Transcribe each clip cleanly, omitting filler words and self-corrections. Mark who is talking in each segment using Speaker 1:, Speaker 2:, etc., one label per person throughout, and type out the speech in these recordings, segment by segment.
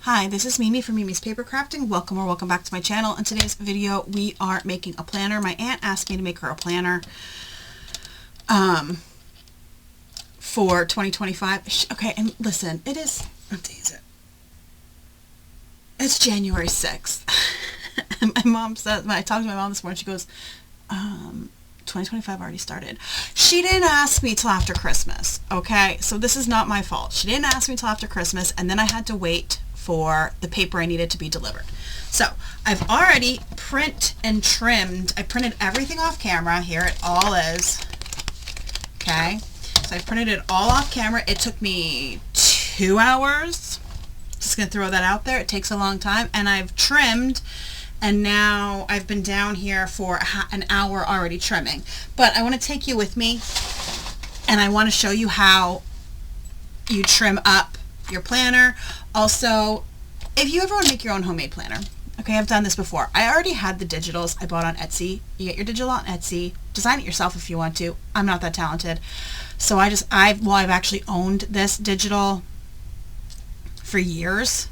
Speaker 1: Hi, this is Mimi from Mimi's Paper Crafting. Welcome or welcome back to my channel. In today's video, we are making a planner. My aunt asked me to make her a planner for 2025. Okay, and listen, it is, what day is it? It's January 6th. And my mom said, when I talked to my mom this morning, she goes, 2025 already started. She didn't ask me till after Christmas, okay? So this is not my fault. She didn't ask me till after Christmas, and then I had to wait for the paper I needed to be delivered. So I've already print and trimmed. I printed everything off camera. Here it all is. Okay, so I printed it all off camera. It took me 2 hours. Just gonna throw that out there. It takes a long time, and I've trimmed, and now I've been down here for an hour already trimming. But I want to take you with me, and I want to show you how you trim up your planner. Also, if you ever want to make your own homemade planner, okay, I've done this before. I already had the digitals I bought on Etsy. You get your digital on Etsy. Design it yourself if you want to. I'm not that talented. So I've actually owned this digital for years.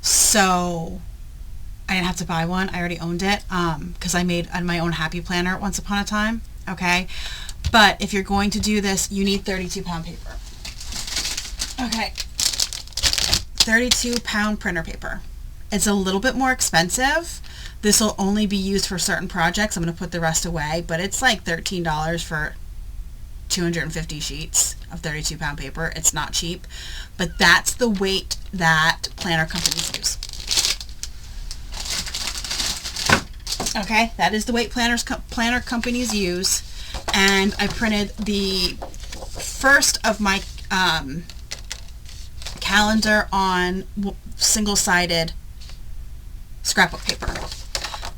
Speaker 1: So I didn't have to buy one. I already owned it because I made my own happy planner once upon a time. Okay. But if you're going to do this, you need 32-pound paper. Okay. 32-pound printer paper. It's a little bit more expensive. This will only be used for certain projects. I'm going to put the rest away, but it's like $13 for 250 sheets of 32-pound paper. It's not cheap, but that's the weight that planner companies use. Okay, that is the weight planner companies use, and I printed the first of my calendar on single-sided scrapbook paper.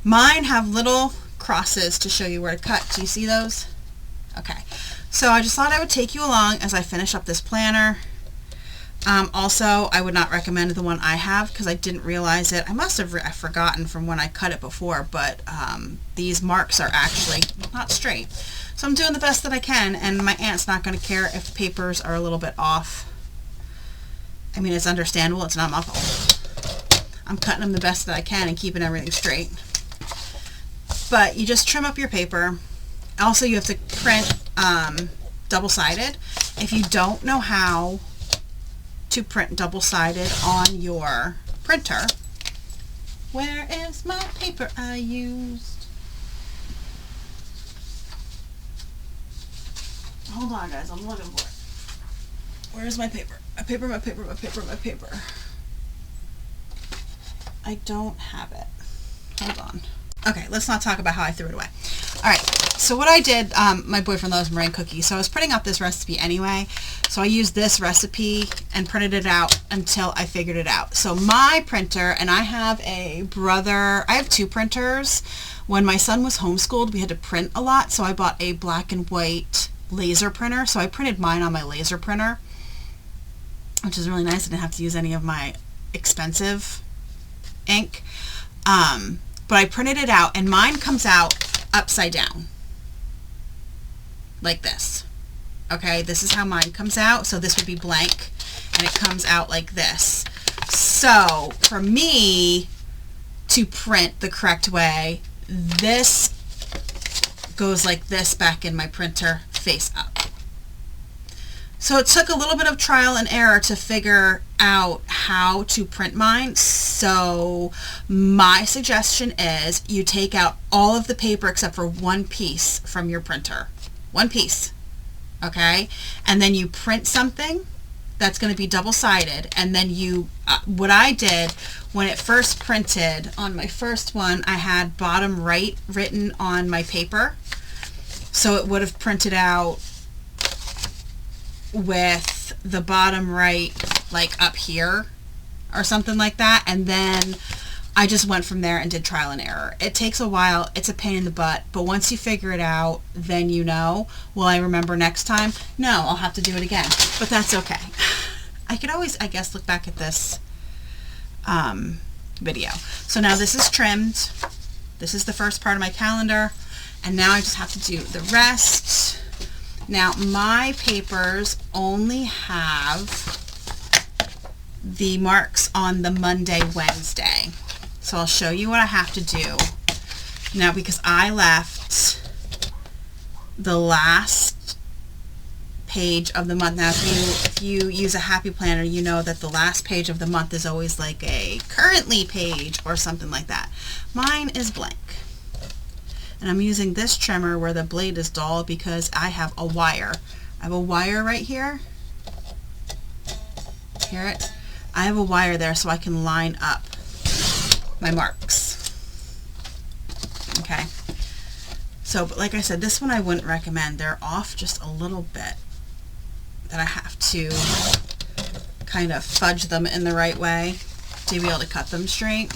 Speaker 1: Mine have little crosses to show you where to cut. Do you see those? Okay, so I just thought I would take you along as I finish up this planner. Also, I would not recommend the one I have because I didn't realize it. I must have forgotten from when I cut it before, but these marks are actually not straight. So I'm doing the best that I can, and my aunt's not going to care if papers are a little bit off. I mean, it's understandable. It's not my fault. I'm cutting them the best that I can and keeping everything straight. But you just trim up your paper. Also, you have to print double-sided. If you don't know how to print double-sided on your printer, where is my paper I used? Hold on, guys. I'm looking for it. Where's my paper? My paper, my paper, my paper, my paper. I don't have it. Hold on. Okay, let's not talk about how I threw it away. All right, so what I did, my boyfriend loves meringue cookies, so I was printing out this recipe anyway. So I used this recipe and printed it out until I figured it out. So my printer, and I have two printers. When my son was homeschooled, we had to print a lot, so I bought a black and white laser printer. So I printed mine on my laser printer, which is really nice. I didn't have to use any of my expensive ink. But I printed it out, and mine comes out upside down like this. Okay, this is how mine comes out. So this would be blank, and it comes out like this. So for me to print the correct way, this goes like this back in my printer, face up. So it took a little bit of trial and error to figure out how to print mine. So my suggestion is you take out all of the paper except for one piece from your printer. One piece. Okay? And then you print something that's going to be double-sided. And then you, what I did when it first printed on my first one, I had bottom right written on my paper. So it would have printed out with the bottom right like up here or something like that, and then I just went from there and did trial and error. It takes a while, it's a pain in the butt, but once you figure it out, then you know. Will I remember next time? No, I'll have to do it again, but that's okay. I could always, I guess, look back at this video. So now this is trimmed. This is the first part of my calendar, and now I just have to do the rest. Now my papers only have the marks on the Monday, Wednesday. So I'll show you what I have to do. Now, because I left the last page of the month. Now, if you use a Happy Planner, you know that the last page of the month is always like a currently page or something like that. Mine is blank. And I'm using this trimmer where the blade is dull because I have a wire. I have a wire right here. Hear it? I have a wire there so I can line up my marks. Okay. So, but like I said, this one I wouldn't recommend. They're off just a little bit. That I have to kind of fudge them in the right way to be able to cut them straight.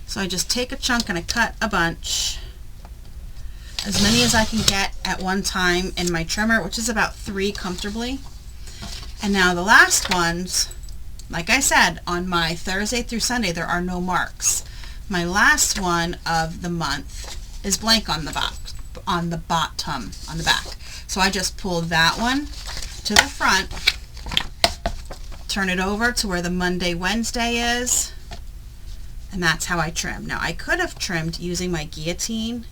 Speaker 1: So I just take a chunk and I cut a bunch. As many as I can get at one time in my trimmer, which is about 3 comfortably. And now the last ones, like I said, on my Thursday through Sunday, there are no marks. My last one of the month is blank on the bottom, on the back. So I just pull that one to the front, turn it over to where the Monday, Wednesday is, and that's how I trim. Now, I could have trimmed using my guillotine,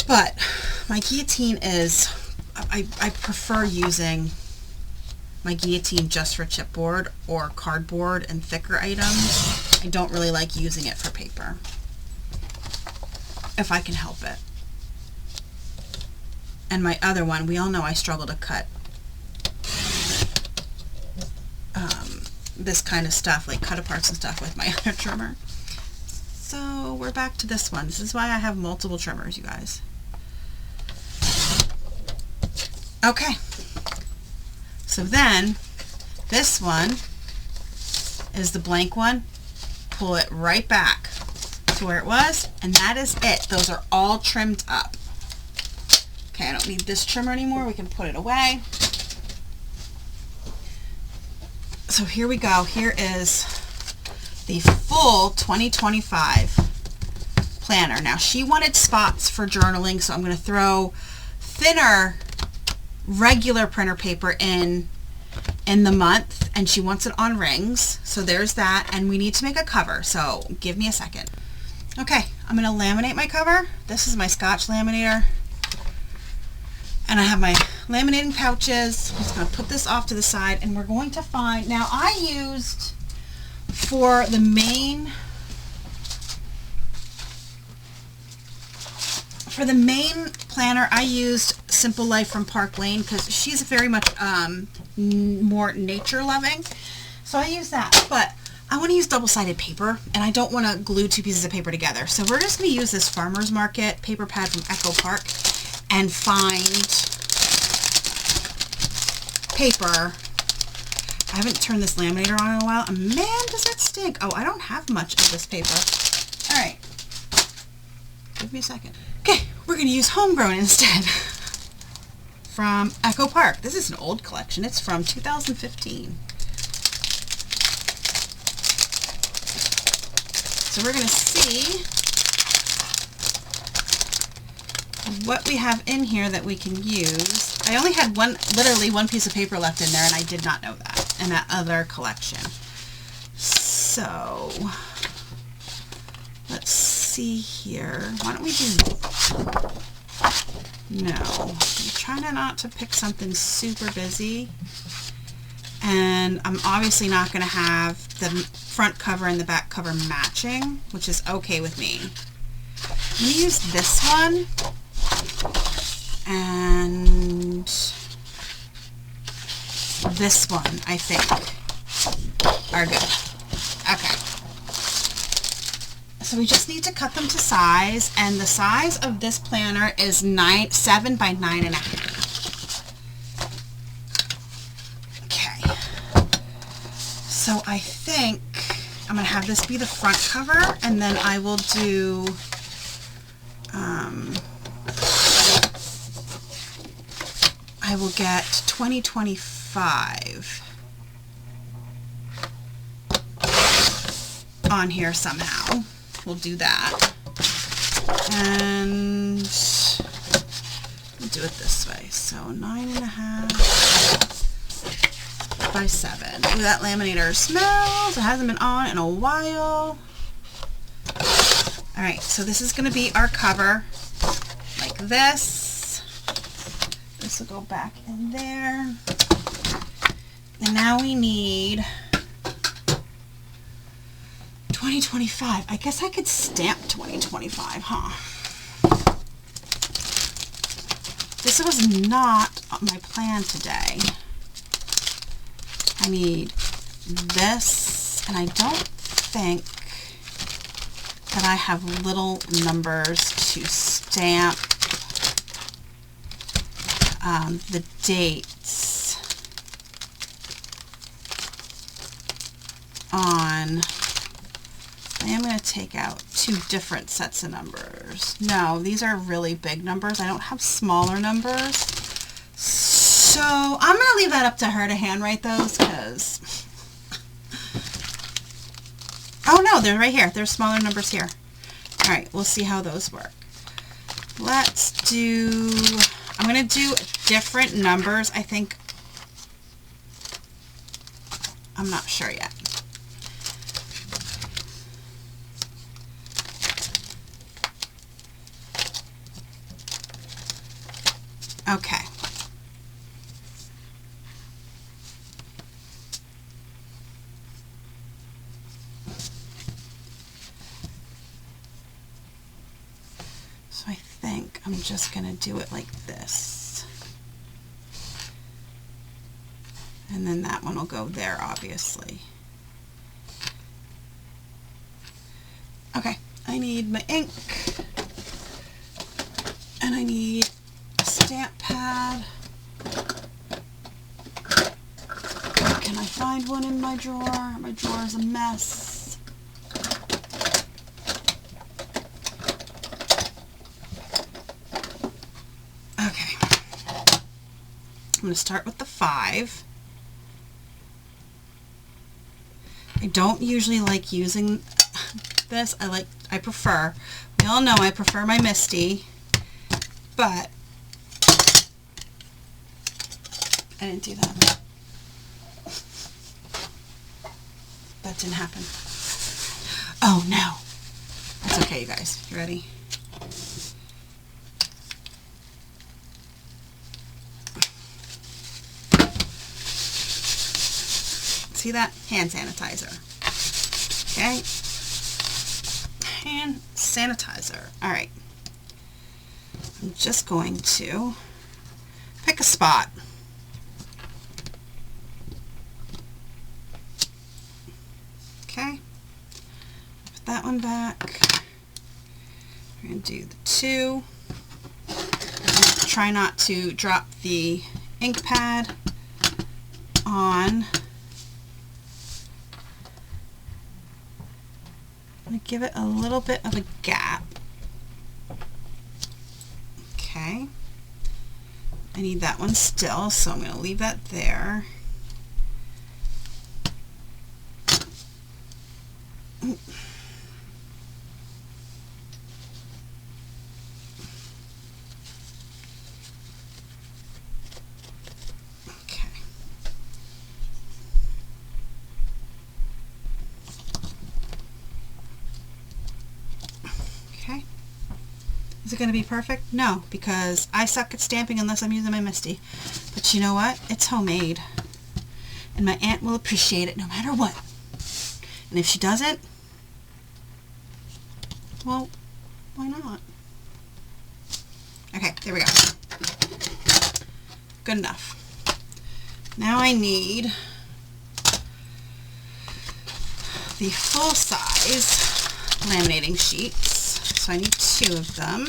Speaker 1: but my guillotine is, I prefer using my guillotine just for chipboard or cardboard and thicker items. I don't really like using it for paper, if I can help it. And my other one, we all know I struggle to cut this kind of stuff, like cut aparts and stuff with my other trimmer. So we're back to this one. This is why I have multiple trimmers, you guys. Okay. So then, this one is the blank one. Pull it right back to where it was, and that is it. Those are all trimmed up. Okay, I don't need this trimmer anymore. We can put it away. So here we go. Here is the full 2025 planner. Now, she wanted spots for journaling, so I'm going to throw thinner regular printer paper in the month, and she wants it on rings. So there's that, and we need to make a cover. So give me a second. Okay, I'm going to laminate my cover. This is my Scotch laminator. And I have my laminating pouches. I'm just going to put this off to the side, and we're going to find, now I used for the main planner, I used Simple Life from Park Lane because she's very much more nature loving. So I use that, but I want to use double-sided paper, and I don't want to glue 2 pieces of paper together. So we're just going to use this Farmer's Market paper pad from Echo Park and find paper. I haven't turned this laminator on in a while, and man, does it stink. Oh, I don't have much of this paper. All right, give me a second. Okay, we're going to use Homegrown instead from Echo Park. This is an old collection. It's from 2015. So we're going to see what we have in here that we can use. I only had literally one piece of paper left in there, and I did not know that in that other collection. So let's see here. Why don't we do, no, I'm trying not to pick something super busy, and I'm obviously not going to have the front cover and the back cover matching, which is okay with me. I'm going to use this one and this one, I think, are good. Okay. So we just need to cut them to size, and the size of this planner is 7 by 9.5. Okay. So I think I'm going to have this be the front cover, and then I will do I will get 2025 on here somehow. We'll do that. And we'll do it this way. So 9.5, 8x7. Ooh, that laminator smells. It hasn't been on in a while. Alright, so this is going to be our cover, like this. This will go back in there. And now we need 2025. I guess I could stamp 2025, huh? This was not my plan today. I need this, and I don't think that I have little numbers to stamp the dates on. I am going to take out 2 different sets of numbers. No, these are really big numbers. I don't have smaller numbers. So I'm going to leave that up to her to handwrite those because... Oh no, they're right here. There's smaller numbers here. Alright, we'll see how those work. Let's do... I'm going to do different numbers, I think. I'm not sure yet. Okay. So I think I'm just going to do it like this. And then that one will go there, obviously. Okay, I need my ink. And I need a stamp pad. Can I find one in my drawer? My drawer is a mess. Okay. I'm going to start with the 5. I don't usually like using this. I prefer, we all know I prefer my Misty, but I didn't do that. That didn't happen. Oh no. That's okay, you guys. You ready? See that? Hand sanitizer. Okay. Hand sanitizer. Alright. I'm just going to pick a spot. Okay. Put that one back. We're going to do the 2. Try not to drop the ink pad on. I'm going to give it a little bit of a gap. Okay. I need that one still, so I'm going to leave that there. Okay. Is it going to be perfect? No, because I suck at stamping unless I'm using my Misty. But you know what? It's homemade. And my aunt will appreciate it no matter what. And if she doesn't, well, why not? Okay, there we go. Good enough. Now I need the full-size laminating sheets. So I need 2 of them.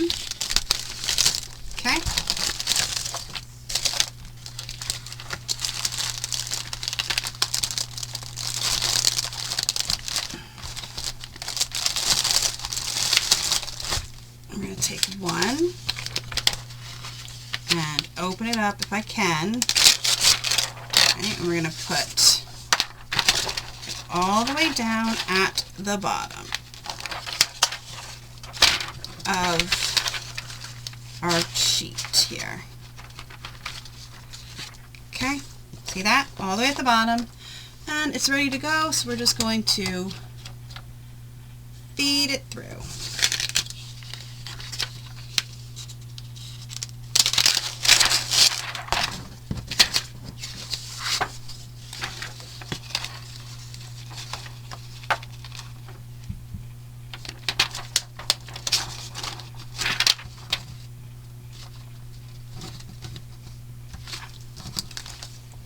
Speaker 1: Okay. I'm going to take one and open it up if I can. Okay, and we're going to put it all the way down at the bottom of our sheet here. Okay, see See that? All the way at the bottom. And it's ready to go, so we're just going to feed it through.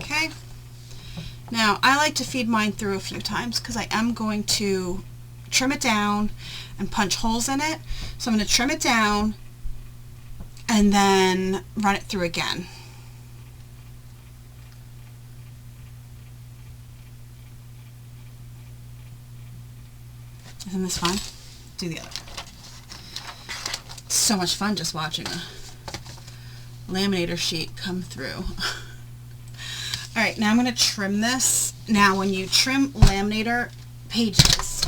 Speaker 1: Okay. Now, I like to feed mine through a few times because I am going to trim it down and punch holes in it. So I'm going to trim it down and then run it through again. Isn't this fun? Do the other. It's so much fun just watching a laminator sheet come through. Alright, now I'm going to trim this. Now when you trim laminator pages,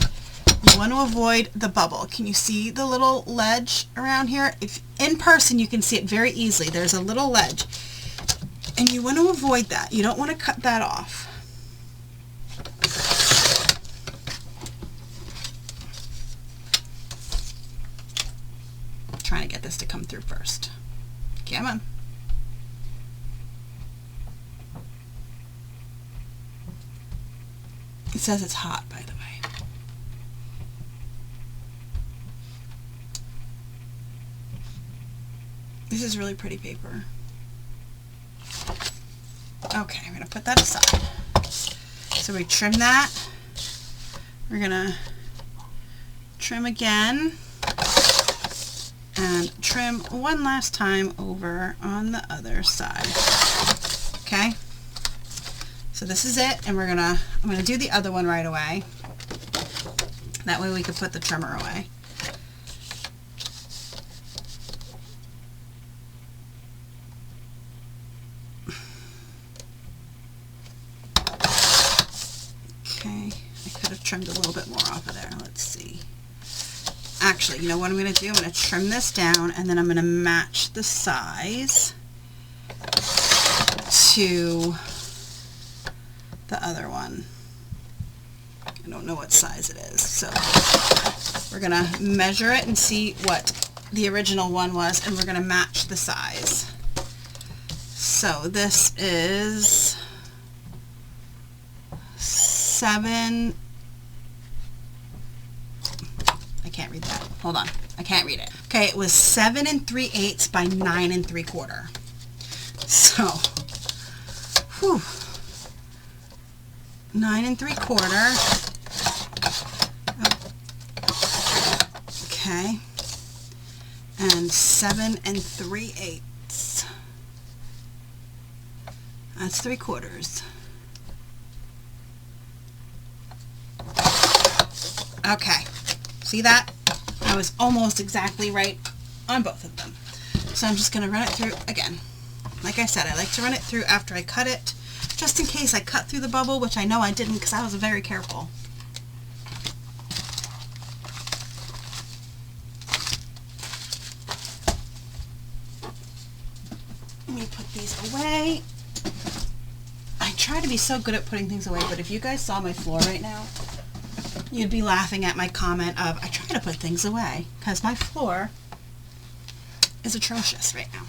Speaker 1: you want to avoid the bubble. Can you see the little ledge around here? If in person you can see it very easily. There's a little ledge. And you want to avoid that. You don't want to cut that off. I'm trying to get this to come through first. Come on. It says it's hot, by the way. This is really pretty paper. Okay, I'm going to put that aside. So we trim that. We're going to trim again and trim one last time over on the other side. Okay? So this is it, and I'm gonna do the other one right away. That way we can put the trimmer away. Okay, I could have trimmed a little bit more off of there. Let's see. Actually, you know what I'm gonna do? I'm gonna trim this down, and then I'm gonna match the size to the other one. I don't know what size it is, so we're gonna measure it and see what the original one was, and we're gonna match the size. So this is 7. I can't read that. Hold on. I can't read it. Okay, it was 7 3/8 by 9 3/4. So, whew. 9 3/4. Okay. And 7 3/8. That's 3/4. Okay. See that? I was almost exactly right on both of them. So I'm just going to run it through again. Like I said, I like to run it through after I cut it, just in case I cut through the bubble, which I know I didn't because I was very careful. Let me put these away. I try to be so good at putting things away, but if you guys saw my floor right now, you'd be laughing at my comment of, I try to put things away, because my floor is atrocious right now.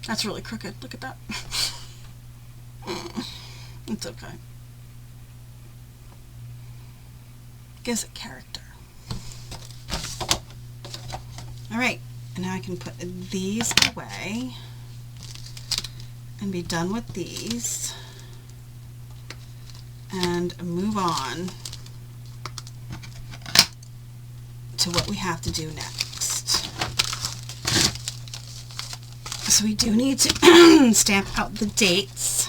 Speaker 1: That's really crooked. Look at that. It's okay. Gives it character. Alright, and now I can put these away and be done with these and move on to what we have to do next. So we do need to stamp out the dates.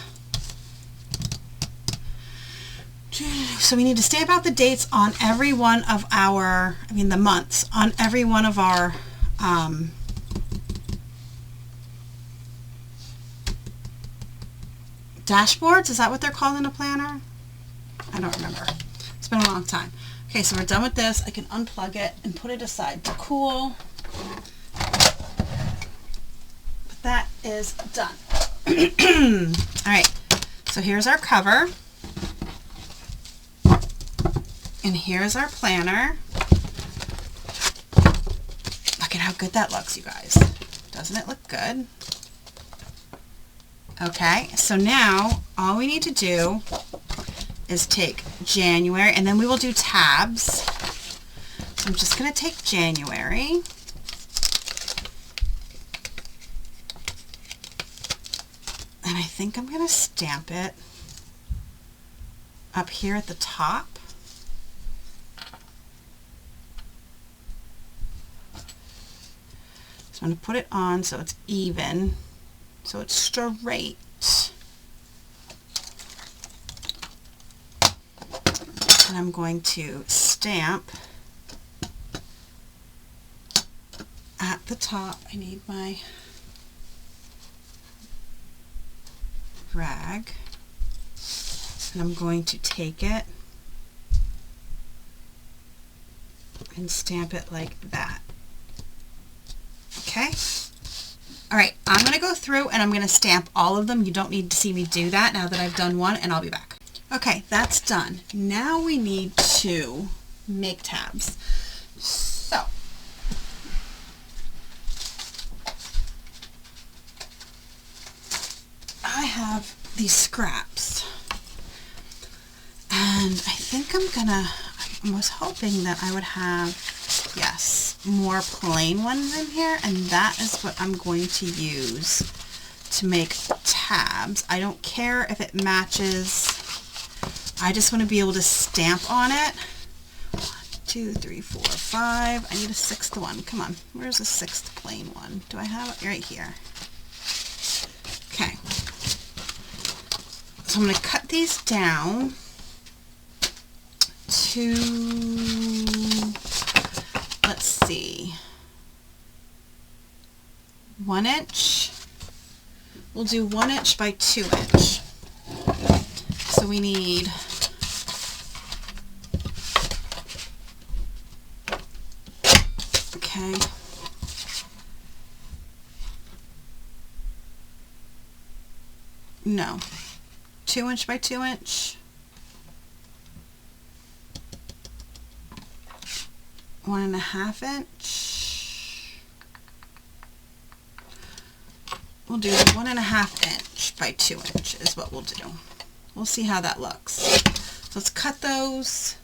Speaker 1: So we need to stamp out the dates on every one of our, the months, on every one of our dashboards. Is that what they're called in a planner? I don't remember. It's been a long time. Okay, so we're done with this. I can unplug it and put it aside to cool. But that is done. All right, so here's our cover. And here's our planner. Look at how good that looks, you guys. Doesn't it look good? Okay, so now all we need to do is take January, and then we will do tabs. So I'm just going to take January. And I think I'm going to stamp it up here at the top. So I'm going to put it on so it's even, so it's straight. And I'm going to stamp at the top. I need my rag. And I'm going to take it and stamp it like that. Okay? All right, I'm going to go through and I'm going to stamp all of them. You don't need to see me do that now that I've done one, and I'll be back. Okay, that's done. Now we need to make tabs. So, I have these scraps, and I think I was hoping that I would have, yes, more plain ones in here, and that is what I'm going to use to make tabs. I don't care if it matches. I just want to be able to stamp on it. 1, 2, 3, 4, 5. I need a 6th one. Come on. Where's the 6th plain one? Do I have it? Right here. Okay. So I'm going to cut these down to, let's see, 1 inch. We'll do 1 inch by 2 inch. So we need okay. No. 2 inch by 2 inch. 1.5 inch. We'll do 1.5 inch by 2 inch is what we'll do. We'll see how that looks. So let's cut those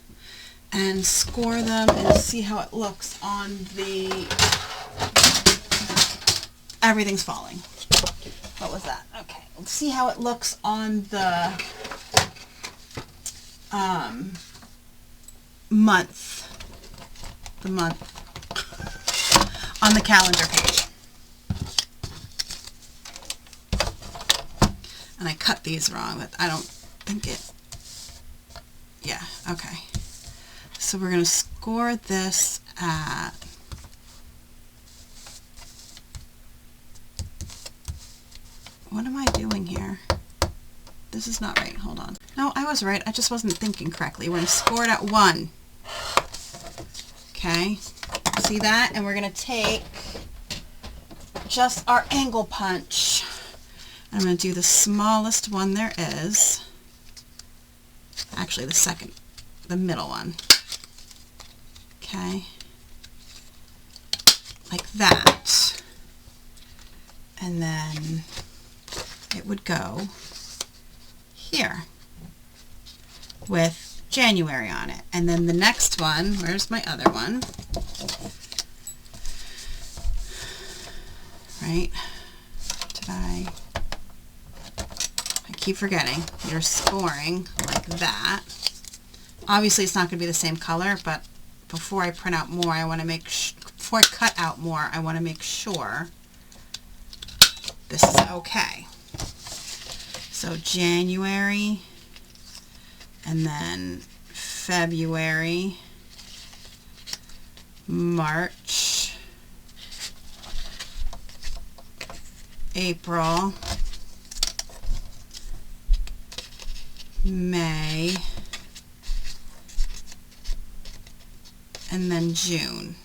Speaker 1: and score them and see how it looks on the, everything's falling. What was that? Okay, let's see how it looks on the month on the calendar page. And I cut these wrong, but I don't think it, yeah, okay. So we're going to score this at, what am I doing here? This is not right, hold on. No, I was right, I just wasn't thinking correctly. We're going to score it at 1. Okay, see that? And we're going to take just our angle punch. I'm going to do the smallest one there is. Actually, the middle one. Okay. Like that. And then it would go here with January on it. And then the next one, where's my other one? Right? Did I keep forgetting. You're scoring like that. Obviously it's not going to be the same color, but before I print out more, I want to make before I cut out more, I want to make sure this is okay. So January, and then February, March, April, May, and then June.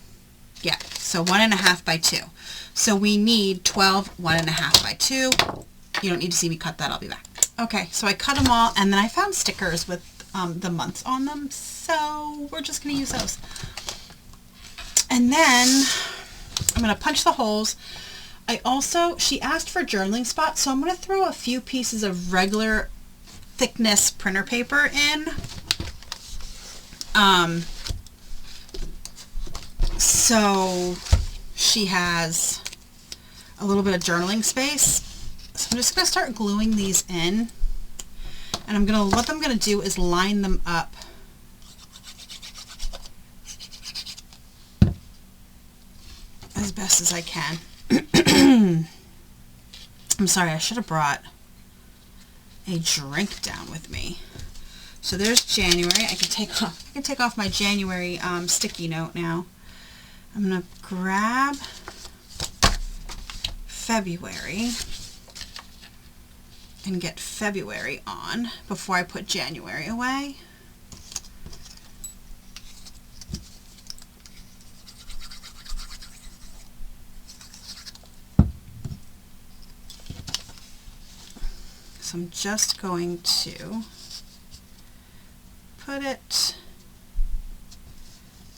Speaker 1: Yeah, so 1.5 by 2. So we need 12 1.5 by 2. You don't need to see me cut that. I'll be back. Okay, so I cut them all, and then I found stickers with the months on them, so we're just going to use those. And then I'm going to punch the holes. She asked for journaling spots, so I'm going to throw a few pieces of regular thickness printer paper in. So she has a little bit of journaling space. So I'm just going to start gluing these in. And what I'm going to do is line them up as best as I can. I'm sorry, I should have brought a drink down with me. So there's January. I can take off my January sticky note now. I'm going to grab February and get February on before I put January away. So I'm just going to put it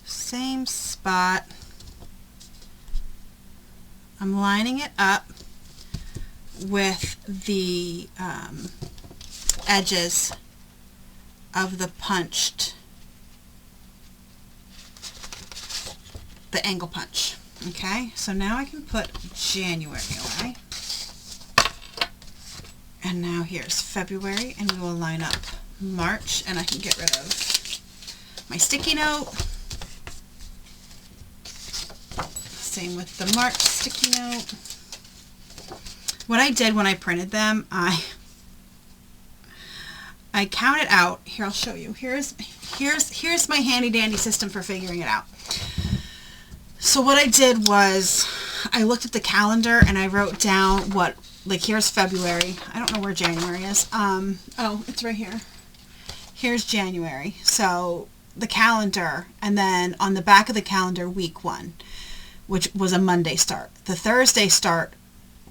Speaker 1: same spot. I'm lining it up with the edges of the angle punch. Okay, so now I can put January away. And now here's February, and we will line up March, and I can get rid of my sticky note. Same with the March sticky note. What I did when I printed them, I counted out. Here, I'll show you. Here's my handy dandy system for figuring it out. So what I did was I looked at the calendar and I wrote down what, like, here's February. I don't know where January is. Oh, it's right here. Here's January. So the calendar, and then on the back of the calendar, week 1, which was a Monday start. The Thursday start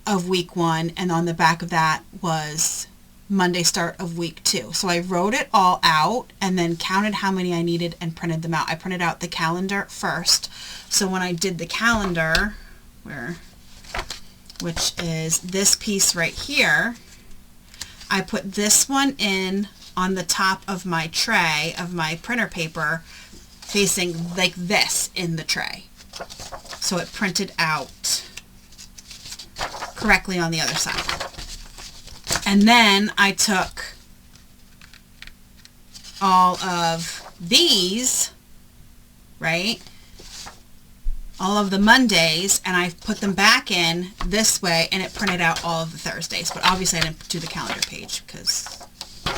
Speaker 1: of week 1, and on the back of that was Monday start of week 2. So I wrote it all out and then counted how many I needed and printed them out. I printed out the calendar first. So when I did the calendar, which is this piece right here, I put this one in on the top of my tray of my printer paper, facing like this in the tray. So it printed out correctly on the other side. And then I took all of these, right? All of the Mondays, and I put them back in this way, and it printed out all of the Thursdays. But obviously I didn't do the calendar page, because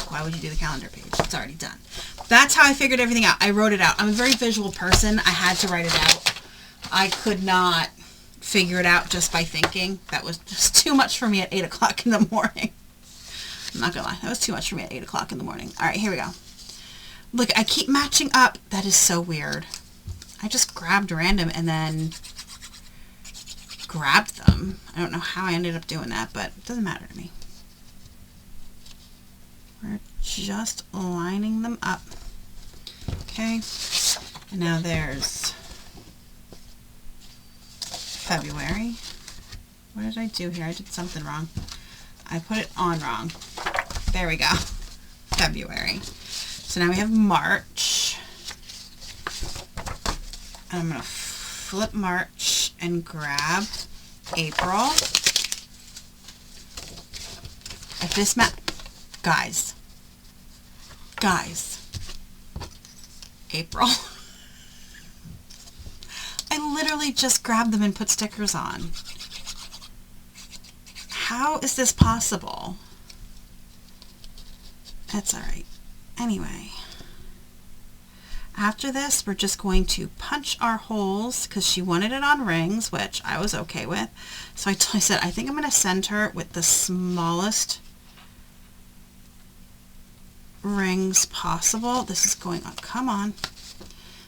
Speaker 1: why would you do the calendar page? It's already done. That's how I figured everything out. I wrote it out. I'm a very visual person. I had to write it out. I could not figure it out just by thinking. That was just too much for me at 8 o'clock in the morning. I'm not gonna lie. That was too much for me at 8 o'clock in the morning. All right, here we go. Look, I keep matching up. That is so weird. I just grabbed random and then grabbed them. I don't know how I ended up doing that, but it doesn't matter to me. We're just lining them up. Okay, and now there's February. What did I do here? I did something wrong. I put it on wrong. There we go. February. So now we have March. And I'm going to flip March and grab April. If this guys, April. I literally just grabbed them and put stickers on. How is this possible? That's all right. Anyway, after this, we're just going to punch our holes because she wanted it on rings, which I was okay with. So I said, I think I'm going to send her with the smallest rings possible. This is going on. Come on.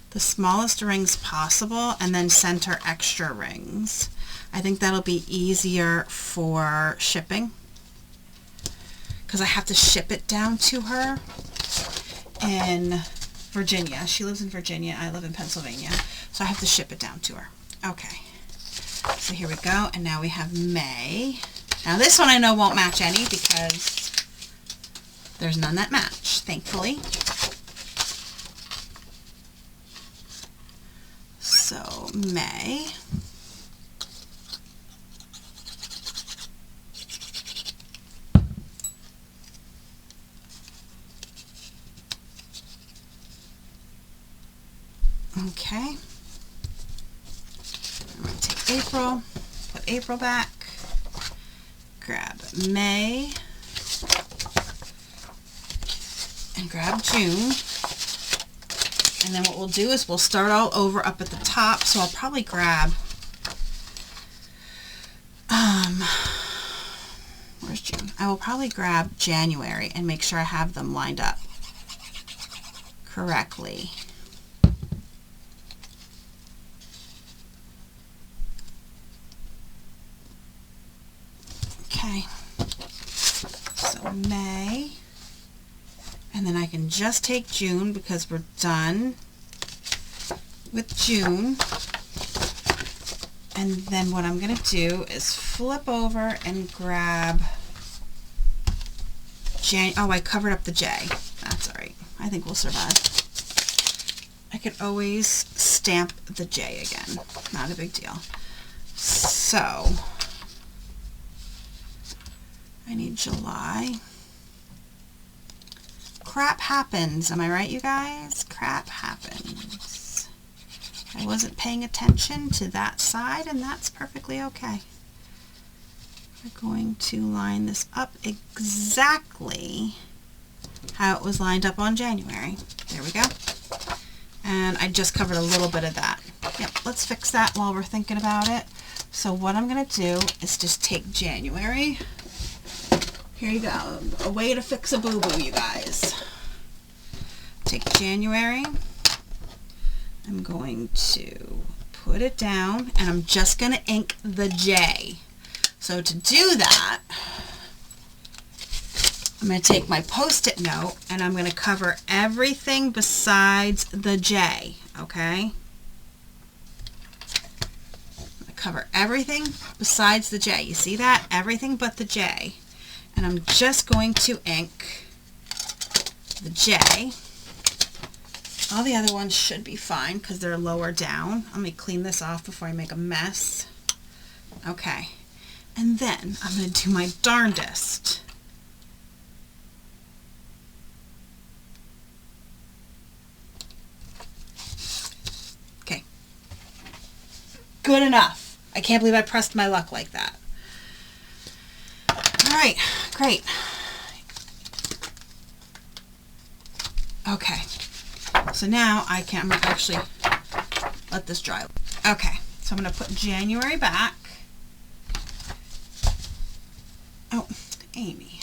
Speaker 1: The smallest rings possible, and then send her extra rings. I think that'll be easier for shipping. because I have to ship it down to her in Virginia. She lives in Virginia. I live in Pennsylvania. So I have to ship it down to her. Okay. So here we go. And now we have May. Now this one I know won't match any because there's none that match, thankfully. So May. Okay. I'm going to take April, put April back, grab May, and grab June. And then what we'll do is we'll start all over up at the top. So I'll probably grab, where's June? I will probably grab January and make sure I have them lined up correctly. Okay, so May, and then I can just take June because we're done with June. And then what I'm going to do is flip over and grab oh, I covered up the J. That's all right. I think we'll survive. I could always stamp the J again. Not a big deal. So I need July. Crap happens. Am I right, you guys? Crap happens. I wasn't paying attention to that side, and that's perfectly okay. We're going to line this up exactly how it was lined up on January. There we go. And I just covered a little bit of that. Yep, let's fix that while we're thinking about it. So what I'm going to do is just take January. Here you go. A way to fix a boo-boo, you guys. Take January. I'm going to put it down, and I'm just going to ink the J. So to do that, I'm going to take my Post-it note, and I'm going to cover everything besides the J, okay? I'm going to cover everything besides the J. You see that? Everything but the J. And I'm just going to ink the J. All the other ones should be fine because they're lower down. Let me clean this off before I make a mess. Okay. And then I'm going to do my darndest. Okay. Good enough. I can't believe I pressed my luck like that. All right, great. Okay, so now I'm going to actually let this dry. Okay, so I'm going to put January back. Oh, Amy.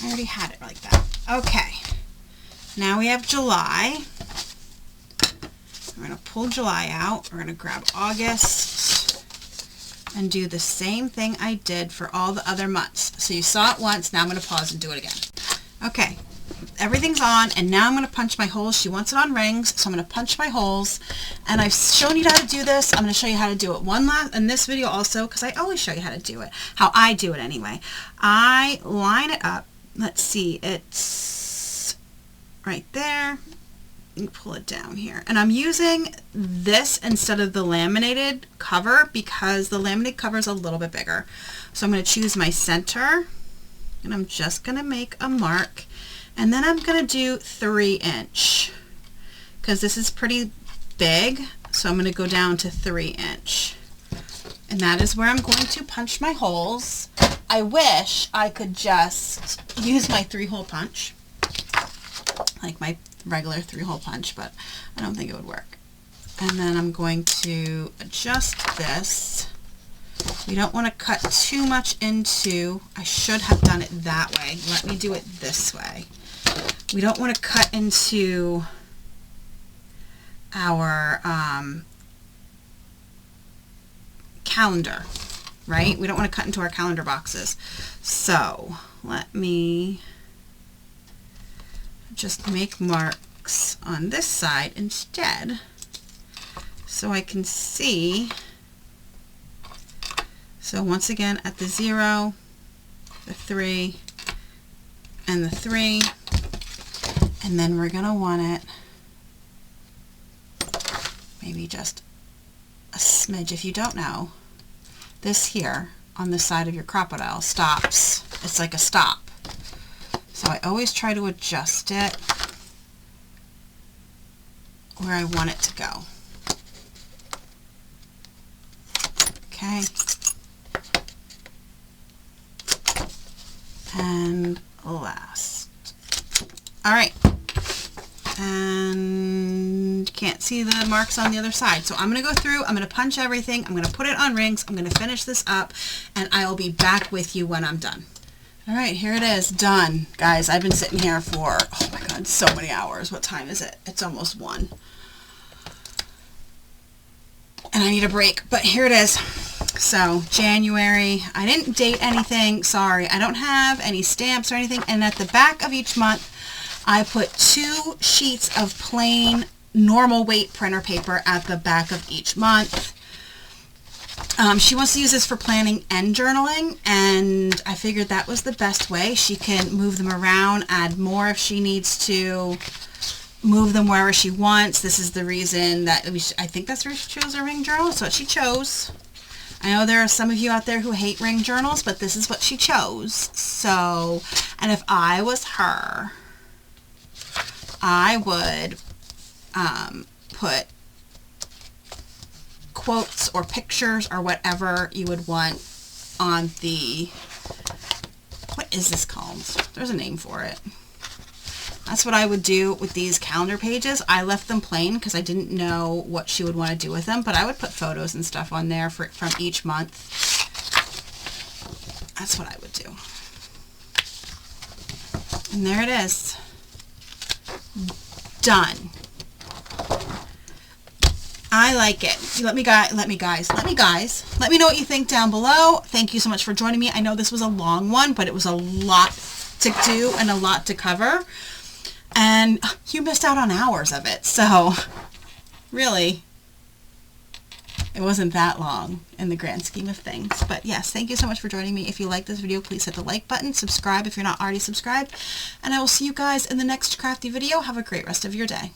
Speaker 1: I already had it like that. Okay, now we have July. We're going to pull July out. We're going to grab August and do the same thing I did for all the other months. So you saw it once, now I'm going to pause and do it again. Okay, everything's on, and now I'm going to punch my holes. She wants it on rings, so I'm going to punch my holes. And I've shown you how to do this. I'm going to show you how to do it in this video also, because I always show you how to do it, how I do it anyway. I line it up. Let's see, it's right there. And pull it down here, and I'm using this instead of the laminated cover because the laminated cover is a little bit bigger. So I'm going to choose my center, and I'm just going to make a mark, and then I'm going to do 3" because this is pretty big, so I'm going to go down to 3", and that is where I'm going to punch my holes. I wish I could just use my 3-hole punch, like my regular 3-hole punch, but I don't think it would work. And then I'm going to adjust this. We don't want to cut too much into, I should have done it that way. Let me do it this way. We don't want to cut into our calendar, right? We don't want to cut into our calendar boxes. So let me just make marks on this side instead so I can see. So once again at the 0, the 3, and the 3, and then we're going to want it maybe just a smidge. If you don't know, this here on the side of your crocodile stops. It's like a stop. So I always try to adjust it where I want it to go. Okay. And last. All right. And can't see the marks on the other side. So I'm going to go through, I'm going to punch everything, I'm going to put it on rings, I'm going to finish this up, and I will be back with you when I'm done. All right, here it is, done. Guys, I've been sitting here for, oh my God, so many hours. What time is it? It's almost 1. And I need a break, but here it is. So January, I didn't date anything, sorry. I don't have any stamps or anything. And at the back of each month, I put 2 sheets of plain normal weight printer paper at the back of each month. She wants to use this for planning and journaling, and I figured that was the best way. She can move them around, add more if she needs to, move them wherever she wants. This is the reason that I think that's where she chose a ring journal. So what she chose. I know there are some of you out there who hate ring journals, but this is what she chose. So, and if I was her, I would put quotes or pictures or whatever you would want on the, what is this called? There's a name for it. That's what I would do with these calendar pages. I left them plain because I didn't know what she would want to do with them, but I would put photos and stuff on there from each month. That's what I would do. And there it is. Done. I like it. Let me know what you think down below. Thank you so much for joining me. I know this was a long one, but it was a lot to do and a lot to cover. And you missed out on hours of it. So really, it wasn't that long in the grand scheme of things. But yes, thank you so much for joining me. If you like this video, please hit the like button, subscribe if you're not already subscribed, and I will see you guys in the next crafty video. Have a great rest of your day.